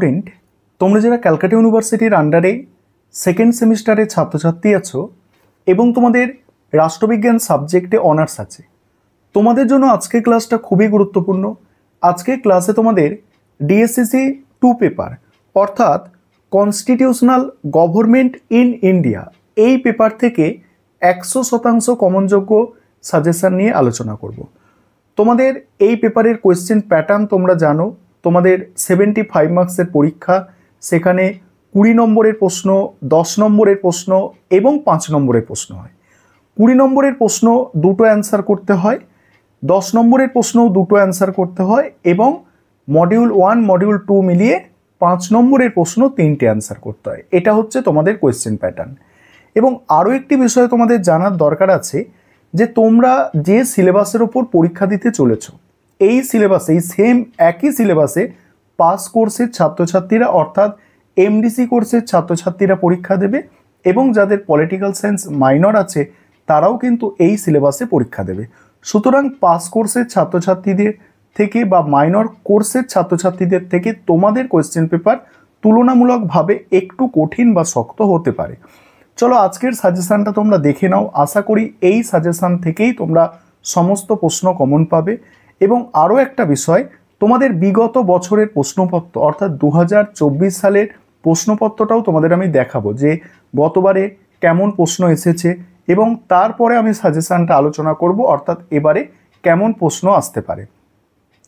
Print তোমরা যারা ক্যালকাটা ইউনিভার্সিটির আন্ডারে সেকেন্ড সেমিস্টারে ছাত্রছাত্রী আছো এবং তোমাদের রাষ্ট্রবিজ্ঞান সাবজেক্টে অনার্স আছে, তোমাদের জন্য আজকের ক্লাসটা খুবই গুরুত্বপূর্ণ। আজকের ক্লাসে তোমাদের ডিএসসিসি 2 পেপার অর্থাৎ কনস্টিটিউশনাল গভর্নমেন্ট ইন ইন্ডিয়া এই পেপার থেকে 100% কমনযোগ্য সাজেশন নিয়ে আলোচনা করব। তোমাদের এই পেপারের কোয়েশ্চেন প্যাটার্ন তোমরা জানো, তোমাদের 75 মার্কসের পরীক্ষা, সেখানে 20 নম্বরের প্রশ্ন, 10 নম্বরের প্রশ্ন এবং 5 নম্বরের প্রশ্ন হয়। 20 নম্বরের প্রশ্ন দুটো অ্যান্সার করতে হয়, 10 নম্বরের প্রশ্নও দুটো অ্যান্সার করতে হয় এবং মডিউল 1 মডিউল 2 মিলিয়ে 5 নম্বরের প্রশ্ন 3টে অ্যান্সার করতে হয়। এটা হচ্ছে তোমাদের কোয়েশ্চেন প্যাটার্ন। এবং আরও একটি বিষয় তোমাদের জানার দরকার আছে যে তোমরা যে সিলেবাসের ওপর পরীক্ষা দিতে চলেছো, এই সিলেবাসে, এই সেম একই সিলেবাসে পাস কোর্সের ছাত্রছাত্রীরা অর্থাৎ এমডিসি কোর্সের ছাত্রছাত্রীরা পরীক্ষা দেবে এবং যাদের পলিটিক্যাল সায়েন্স মাইনর আছে তারাও কিন্তু এই সিলেবাসে পরীক্ষা দেবে। সুতরাং পাস কোর্সের ছাত্রছাত্রীদের থেকে বা মাইনর কোর্সের ছাত্রছাত্রীদের থেকে তোমাদের কোয়েশ্চেন পেপার তুলনামূলকভাবে একটু কঠিন বা শক্ত হতে পারে। চলো আজকের সাজেশানটা তোমরা দেখে নাও। আশা করি এই সাজেশান থেকেই তোমরা সমস্ত প্রশ্ন কমন পাবে। এবং আরও একটা বিষয়, তোমাদের বিগত বছরের প্রশ্নপত্র অর্থাৎ 2024 সালের প্রশ্নপত্রটাও তোমাদের আমি দেখাবো যে গতবারে কেমন প্রশ্ন এসেছে এবং তারপরে আমি সাজেশানটা আলোচনা করব অর্থাৎ এবারে কেমন প্রশ্ন আসতে পারে।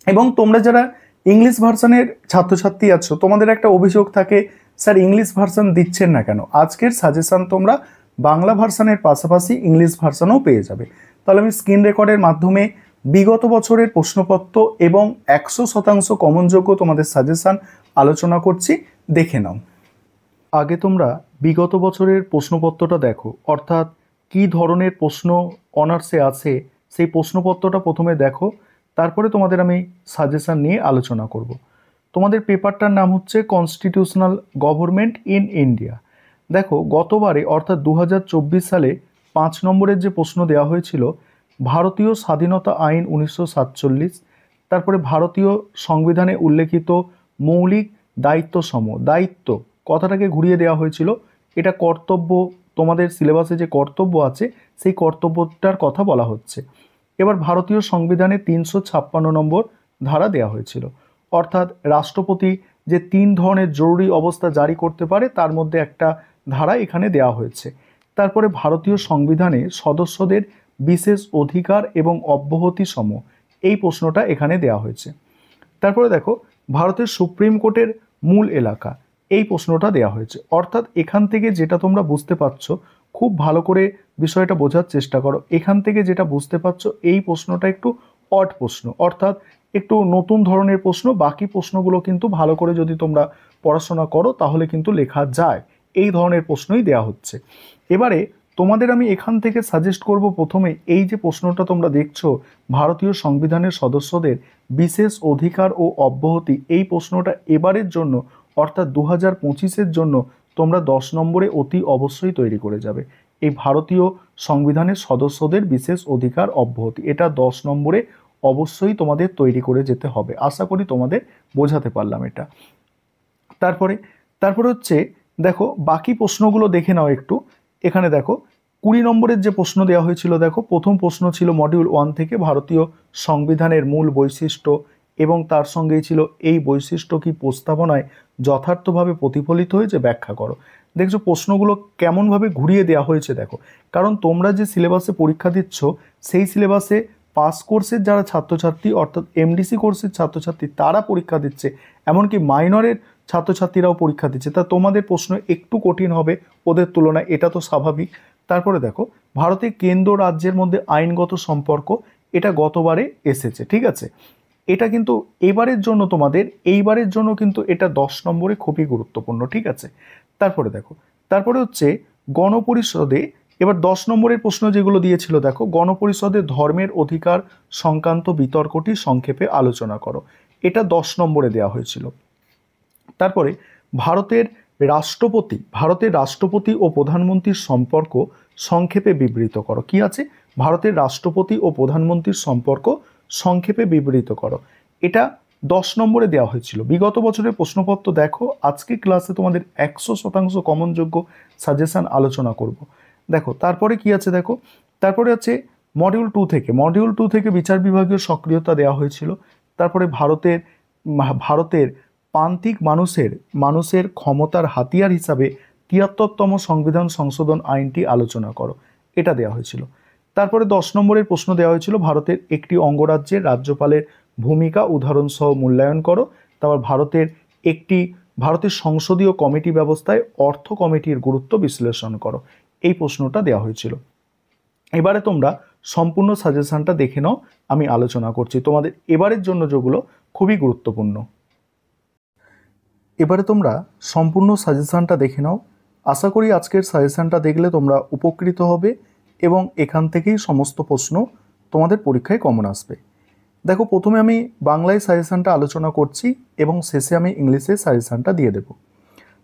এবং তোমরা যারা ইংলিশ ভার্সনের ছাত্রছাত্রী আছো, তোমাদের একটা অভিযোগ থাকে, স্যার ইংলিশ ভার্সন দিচ্ছেন না কেন? আজকের সাজেশান তোমরা বাংলা ভার্সনের পাশাপাশি ইংলিশ ভার্সনও পেয়ে যাবে। তাহলে আমি স্ক্রিন রেকর্ডের মাধ্যমে বিগত বছরের প্রশ্নপত্র এবং 100% কমনযোগ্য তোমাদের সাজেশান আলোচনা করছি, দেখে নাও। আগে তোমরা বিগত বছরের প্রশ্নপত্রটা দেখো, অর্থাৎ কি ধরনের প্রশ্ন অনার্সে আছে সেই প্রশ্নপত্রটা প্রথমে দেখো, তারপরে তোমাদের আমি সাজেশান নিয়ে আলোচনা করব। তোমাদের পেপারটার নাম হচ্ছে কনস্টিটিউশনাল গভর্নমেন্ট ইন ইন্ডিয়া। দেখো গতবারে অর্থাৎ 2024 সালে 5 নম্বরের যে প্রশ্ন দেওয়া হয়েছিল, ভারতীয় স্বাধীনতা আইন 1947, তারপরে ভারতীয় সংবিধানে উল্লেখিত মৌলিক দায়িত্বসমূহ, দায়িত্ব কথাটাকে ঘুরিয়ে দেওয়া হয়েছিল, এটা কর্তব্য, তোমাদের সিলেবাসে যে কর্তব্য আছে সেই কর্তব্যটার কথা বলা হচ্ছে। এবার ভারতীয় সংবিধানে 356 নম্বর ধারা দেওয়া হয়েছিল, অর্থাৎ রাষ্ট্রপতি যে 3 ধরনের জরুরি অবস্থা জারি করতে পারে তার মধ্যে একটা ধারা এখানে দেওয়া হয়েছে। তারপরে ভারতীয় সংবিধানে সদস্যদের বিশেষ অধিকার এবং অব্যাহতি সম, এই প্রশ্নটা এখানে দেওয়া হয়েছে। তারপরে দেখো ভারতের সুপ্রিম কোর্টের মূল এলাকা, এই প্রশ্নটা দেওয়া হয়েছে। অর্থাৎ এখান থেকে যেটা তোমরা বুঝতে পারছো, খুব ভালো করে বিষয়টা বোঝার চেষ্টা করো। এখান থেকে যেটা বুঝতে পারছো এই প্রশ্নটা একটু অড প্রশ্ন, অর্থাৎ একটু নতুন ধরনের প্রশ্ন। বাকি প্রশ্নগুলো কিন্তু ভালো করে যদি তোমরা পড়াশোনা করো তাহলে কিন্তু লেখা যায়, এই ধরনের প্রশ্নই দেওয়া হচ্ছে। এবারে তোমাদের আমি এখান থেকে সাজেস্ট করব, প্রথমে এই যে প্রশ্নটা তোমরা দেখছো, ভারতীয় সংবিধানের সদস্যদের বিশেষ অধিকার ও অব্যাহতি, এই প্রশ্নটা এবারের জন্য অর্থাৎ 2025-এর জন্য তোমরা 10 নম্বরে অতি অবশ্যই তৈরি করে যাবে। এই ভারতীয় সংবিধানের সদস্যদের বিশেষ অধিকার অব্যাহতি, এটা 10 নম্বরে অবশ্যই তোমাদের তৈরি করে যেতে হবে। আশা করি তোমাদের বোঝাতে পারলাম এটা। তারপরে হচ্ছে দেখো বাকি প্রশ্নগুলো দেখে নাও একটু। এখানে দেখো 20 নম্বরের যে প্রশ্ন দেওয়া হয়েছিল, দেখো প্রথম প্রশ্ন ছিল মডিউল 1 থেকে ভারতীয় সংবিধানের মূল বৈশিষ্ট্য এবং তার সঙ্গেই ছিল এই বৈশিষ্ট্য কি প্রস্তাবনায় যথার্থভাবে প্রতিফলিত হয়েছে, ব্যাখ্যা করো। দেখছো প্রশ্নগুলো কেমনভাবে ঘুরিয়ে দেওয়া হয়েছে দেখো, কারণ তোমরা যে সিলেবাসে পরীক্ষা দিচ্ছ সেই সিলেবাসে পাস কোর্সের যারা ছাত্রছাত্রী অর্থাৎ এমডিসি কোর্সের ছাত্রছাত্রী তারা পরীক্ষা দিচ্ছে, এমনকি মাইনরের ছাত্রছাত্রীরাও পরীক্ষা দিচ্ছে, তা তোমাদের প্রশ্ন একটু কঠিন হবে ওদের তুলনায়, এটা তো স্বাভাবিক। তারপরে দেখো ভারতের কেন্দ্র রাজ্যের মধ্যে আইনগত সম্পর্ক, এটা গতবারে এসেছে, ঠিক আছে। এটা কিন্তু এবারের জন্য তোমাদের, এইবারের জন্য কিন্তু এটা 10 নম্বরে খুবই গুরুত্বপূর্ণ, ঠিক আছে। তারপরে দেখো, তারপরে হচ্ছে গণপরিষদে, এবার 10 নম্বরের প্রশ্ন যেগুলো দিয়েছিল দেখো, গণপরিষদে ধর্মের অধিকার সংক্রান্ত বিতর্কটি সংক্ষেপে আলোচনা করো, এটা 10 নম্বরে দেওয়া হয়েছিল। তারপরে ভারতের রাষ্ট্রপতি ও প্রধানমন্ত্রীর সম্পর্ক সংক্ষেপে বিবৃত করো। কি আছে? ভারতের রাষ্ট্রপতি ও প্রধানমন্ত্রীর সম্পর্ক সংক্ষেপে বিবৃত করো। এটা 10 নম্বরে দেওয়া হয়েছিল। বিগত বছরের প্রশ্নপত্র দেখো, আজকে ক্লাসে তোমাদের 100% কমনযোগ্য সাজেশন আলোচনা করব। দেখো তারপরে কি আছে, দেখো তারপরে আছে মডিউল 2 থেকে বিচার বিভাগীয় সক্রিয়তা দেওয়া হয়েছিল। তারপরে ভারতের প্রান্তিক মানুষের ক্ষমতার হাতিয়ার হিসাবে 73তম সংবিধান সংশোধন আইনটি আলোচনা করো, এটা দেওয়া হয়েছিল। তারপরে 10 নম্বরের প্রশ্ন দেওয়া হয়েছিল ভারতের একটি অঙ্গরাজ্যের রাজ্যপালের ভূমিকা উদাহরণসহ মূল্যায়ন করো। তারপর ভারতের সংসদীয় কমিটি ব্যবস্থায় অর্থ কমিটির গুরুত্ব বিশ্লেষণ করো, এই প্রশ্নটা দেওয়া হয়েছিল। এবারে তোমরা সম্পূর্ণ সাজেশনটা দেখে নাও, আমি আলোচনা করছি তোমাদের এবারের জন্য যেগুলো খুবই গুরুত্বপূর্ণ। এবারে তোমরা সম্পূর্ণ সাজেশনটা দেখে নাও। আশা করি আজকের সাজেশনটা দেখলে তোমরা উপকৃত হবে এবং এখান থেকেই সমস্ত প্রশ্ন তোমাদের পরীক্ষায় কমন আসবে। দেখো প্রথমে আমি বাংলায় সাজেশনটা আলোচনা করছি এবং শেষে আমি ইংলিশে সাজেশনটা দিয়ে দেব।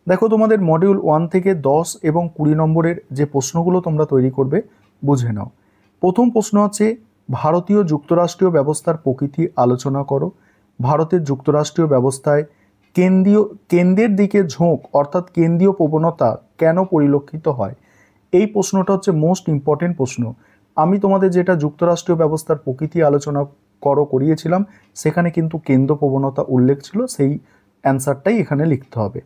দেখো তোমাদের মডিউল 1 থেকে 10 এবং 20 নম্বরের যে প্রশ্নগুলো তোমরা তৈরি করবে বুঝে নাও। প্রথম প্রশ্ন আছে ভারতীয় যুক্তরাষ্ট্রীয় ব্যবস্থার প্রকৃতি আলোচনা করো। ভারতের যুক্তরাষ্ট্রীয় ব্যবস্থায় কেন্দ্রের দিকে ঝোঁক অর্থাৎ কেন্দ্রীয় প্রবণতা কেন পরিলক্ষিত হয়, এই প্রশ্নটা হচ্ছে মোস্ট ইম্পর্টেন্ট প্রশ্ন। আমি তোমাদের যেটা যুক্তরাষ্ট্রীয় ব্যবস্থার প্রকৃতি আলোচনা করিয়েছিলাম সেখানে কিন্তু কেন্দ্র প্রবণতা উল্লেখ ছিল, সেই অ্যান্সারটাই এখানে লিখতে হবে।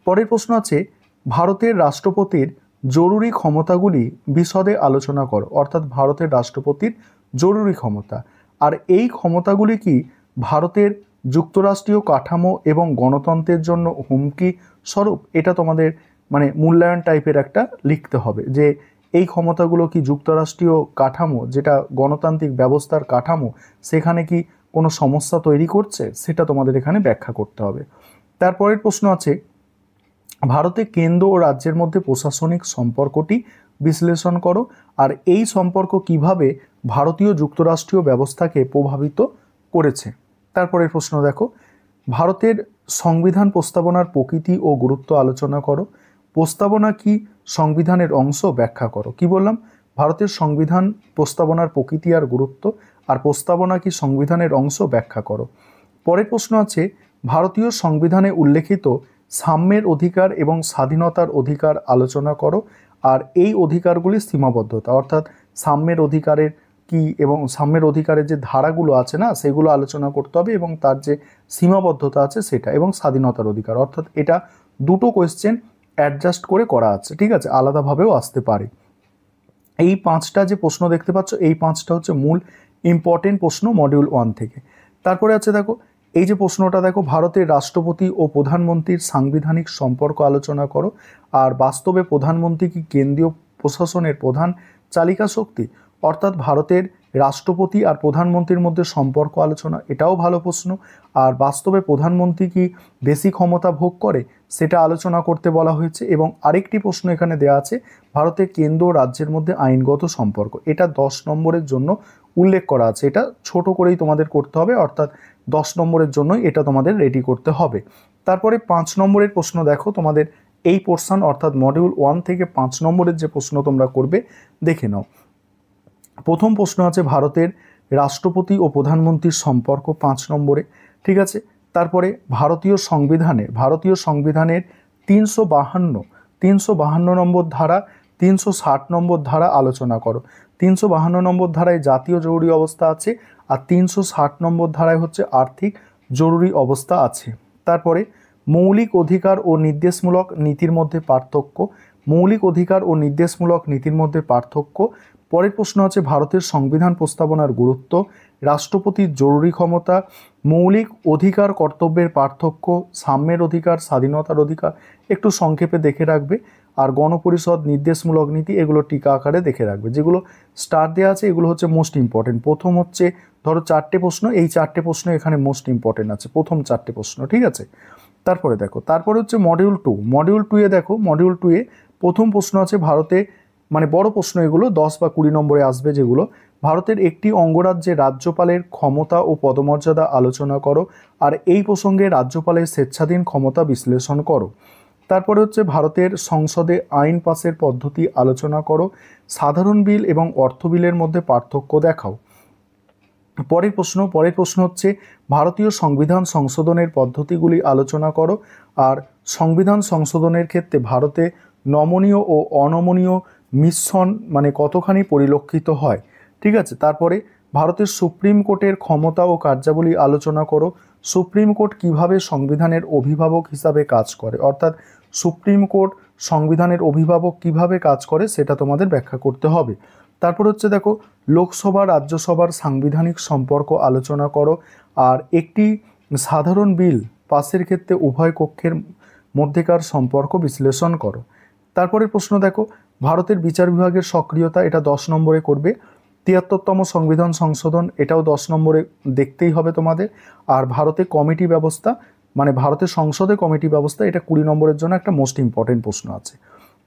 পরের প্রশ্ন আছে ভারতের রাষ্ট্রপতির জরুরি ক্ষমতাগুলি বিশদে আলোচনা করো, অর্থাৎ ভারতের রাষ্ট্রপতির জরুরি ক্ষমতা। আর এই ক্ষমতাগুলি কি ভারতের যুক্তরাষ্ট্রীয় কাঠামো এবং গণতন্ত্রের জন্য হুমকি স্বরূপ, এটা তোমাদের মানে মূল্যায়ন টাইপের একটা লিখতে হবে যে এই ক্ষমতাগুলো কি যুক্তরাষ্ট্রীয় কাঠামো, যেটা গণতান্ত্রিক ব্যবস্থার কাঠামো, সেখানে কি কোনো সমস্যা তৈরি করছে, সেটা তোমাদের এখানে ব্যাখ্যা করতে হবে। তারপরের প্রশ্ন আছে ভারতে কেন্দ্র ও রাজ্যের মধ্যে প্রশাসনিক সম্পর্কটি বিশ্লেষণ করো, আর এই সম্পর্ক কিভাবে ভারতীয় যুক্তরাষ্ট্রীয় ব্যবস্থাকে প্রভাবিত করেছে। তারপরের প্রশ্ন দেখো ভারতের সংবিধান প্রস্তাবনার প্রকৃতি ও গুরুত্ব আলোচনা করো। প্রস্তাবনা কি সংবিধানের অংশ, ব্যাখ্যা করো। কি বললাম, ভারতের সংবিধান প্রস্তাবনার প্রকৃতি আর গুরুত্ব, আর প্রস্তাবনা কি সংবিধানের অংশ, ব্যাখ্যা করো। পরের প্রশ্ন আছে ভারতীয় সংবিধানে উল্লেখিত সাম্যের অধিকার এবং স্বাধীনতার অধিকার আলোচনা করো, আর এই অধিকারগুলির সীমাবদ্ধতা, অর্থাৎ সাম্যের অধিকারের কি এবং সাম্যের অধিকারের যে ধারাগুলো আছে না সেগুলো আলোচনা করতে হবে এবং তার যে সীমাবদ্ধতা আছে সেটা, এবং স্বাধীনতার অধিকার, অর্থাৎ এটা দুটো কোয়েশ্চেন অ্যাডজাস্ট করে করা আছে, ঠিক আছে, আলাদাভাবেও আসতে পারে। এই 5টা যে প্রশ্ন দেখতে পাচ্ছ এই 5টা হচ্ছে মূল ইম্পর্টেন্ট প্রশ্ন মডিউল 1 থেকে। তারপরে আছে দেখো এই যে প্রশ্নটা দেখো ভারতের রাষ্ট্রপতি ও প্রধানমন্ত্রীর সাংবিধানিক সম্পর্ক আলোচনা করো, আর বাস্তবে প্রধানমন্ত্রী কি কেন্দ্রীয় প্রশাসনের প্রধান চালিকা শক্তি, অর্থাৎ ভারতের রাষ্ট্রপতি আর প্রধানমন্ত্রীর মধ্যে সম্পর্ক আলোচনা, এটাও ভালো প্রশ্ন। আর বাস্তবে প্রধানমন্ত্রী কি বেশি ক্ষমতা ভোগ করে, সেটা আলোচনা করতে বলা হয়েছে। এবং আরেকটি প্রশ্ন এখানে দেওয়া আছে ভারতের কেন্দ্র ও রাজ্যের মধ্যে আইনগত সম্পর্ক, এটা 10 নম্বরের জন্য উল্লেখ করা আছে, এটা ছোট করেই তোমাদের করতে হবে, অর্থাৎ 10 নম্বরের জন্যই এটা তোমাদের রেডি করতে হবে। তারপরে 5 নম্বরের প্রশ্ন দেখো তোমাদের এই পোর্শন অর্থাৎ মডিউল 1 থেকে 5 নম্বরের যে প্রশ্ন তোমরা করবে দেখে নাও। প্রথম প্রশ্ন আছে ভারতের রাষ্ট্রপতি ও প্রধানমন্ত্রীর সম্পর্ক 5 নম্বরে, ঠিক আছে। তারপরে ভারতীয় সংবিধানের 352 নম্বর ধারা, 360 নম্বর ধারা আলোচনা করো। 352 নম্বর ধারায় জাতীয় জরুরি অবস্থা আছে, আর 360 নম্বর ধারায় হচ্ছে আর্থিক জরুরি অবস্থা আছে। তারপরে মৌলিক অধিকার ও নির্দেশমূলক নীতির মধ্যে পার্থক্য, মৌলিক অধিকার ও নির্দেশমূলক নীতির মধ্যে পার্থক্য। পরের প্রশ্ন আছে ভারতের সংবিধান প্রস্তাবনার গুরুত্ব, রাষ্ট্রপতির জরুরি ক্ষমতা, মৌলিক অধিকার কর্তব্যের পার্থক্য, সাম্যের অধিকার, স্বাধীনতার অধিকার, একটু সংক্ষেপে দেখে রাখবে। আর গণপরিষদ, নির্দেশমূলক নীতি, এগুলো টিকা আকারে দেখে রাখবে। যেগুলো স্টার দেওয়া আছে এগুলো হচ্ছে মোস্ট ইম্পর্টেন্ট। প্রথম হচ্ছে ধরো 4টে প্রশ্ন, এই 4টে প্রশ্ন এখানে মোস্ট ইম্পর্টেন্ট আছে, প্রথম 4টে প্রশ্ন, ঠিক আছে। তারপরে দেখো তারপরে হচ্ছে মডিউল 2 এ দেখো মডিউল 2 এ প্রথম প্রশ্ন আছে ভারতে, মানে বড় প্রশ্ন এগুলো 10 বা 20 নম্বরে আসবে, যেগুলো ভারতের একটি অঙ্গরাজ্যে রাজ্যপালের ক্ষমতা ও পদমর্যাদা আলোচনা করো, আর এই প্রসঙ্গে রাজ্যপালের স্বেচ্ছাধীন ক্ষমতা বিশ্লেষণ করো। তারপরে হচ্ছে ভারতের সংসদে আইন পাসের পদ্ধতি আলোচনা করো, সাধারণ বিল এবং অর্থ বিলের মধ্যে পার্থক্য দেখাও। পরের প্রশ্ন হচ্ছে ভারতীয় সংবিধান সংশোধনের পদ্ধতিগুলি আলোচনা করো। আর সংবিধান সংশোধনের ক্ষেত্রে ভারতে নমনীয় ও অনমনীয় মিশ্রণ মানে কতখানি পরিলক্ষিত হয়। ঠিক আছে, তারপরে ভারতের সুপ্রিম কোর্টের ক্ষমতা ও কার্যাবলী আলোচনা করো। সুপ্রিম কোর্ট কিভাবে সংবিধানের অভিভাবক হিসাবে কাজ করে, অর্থাৎ সুপ্রিম কোর্ট সংবিধানের অভিভাবক কিভাবে কাজ করে সেটা তোমাদের ব্যাখ্যা করতে হবে। তারপর হচ্ছে দেখো লোকসভা রাজ্যসভার সাংবিধানিক সম্পর্ক আলোচনা করো। আর একটি সাধারণ বিল পাসের ক্ষেত্রে উভয় কক্ষের মধ্যেকার সম্পর্ক বিশ্লেষণ করো। তারপরের প্রশ্ন দেখো ভারতের বিচার বিভাগের সক্রিয়তা, এটা 10 নম্বরে করবে। 73তম সংবিধান সংশোধন, এটাও 10 নম্বরে দেখতেই হবে তোমাদের। আর ভারতে কমিটি ব্যবস্থা মানে ভারতের সংসদে কমিটি ব্যবস্থা, এটা 20 নম্বরের জন্য একটা মোস্ট ইম্পর্টেন্ট প্রশ্ন আছে।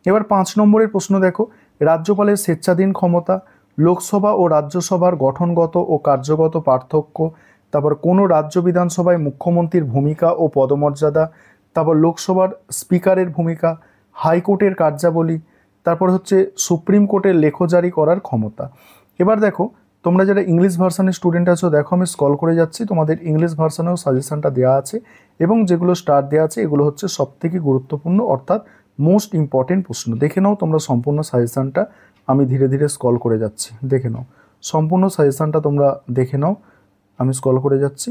এবার 5 নম্বরের প্রশ্ন দেখো রাজ্যপালের স্বেচ্ছাধীন ক্ষমতা, লোকসভা ও রাজ্যসভার গঠনগত ও কার্যগত পার্থক্য, তারপর কোনো রাজ্য বিধানসভায় মুখ্যমন্ত্রীর ভূমিকা ও পদমর্যাদা, তারপর লোকসভার স্পিকারের ভূমিকা, হাইকোর্টের কার্যাবলী, তারপর হচ্ছে সুপ্রিম কোর্টের লেখ জারি করার ক্ষমতা। এবার দেখো তোমরা যারা ইংলিশ ভার্সানের স্টুডেন্ট আছো, দেখো আমি স্ক্রল করে যাচ্ছি, তোমাদের ইংলিশ ভার্সানেও সাজেশনটা দেওয়া আছে এবং যেগুলো স্টার দেওয়া আছে এগুলো হচ্ছে সবথেকে গুরুত্বপূর্ণ অর্থাৎ মোস্ট ইম্পর্টেন্ট প্রশ্ন। দেখে নাও তোমরা সম্পূর্ণ সাজেশনটা, আমি ধীরে ধীরে স্ক্রল করে যাচ্ছি, দেখে নাও সম্পূর্ণ সাজেশনটা তোমরা দেখে নাও, আমি স্ক্রল করে যাচ্ছি।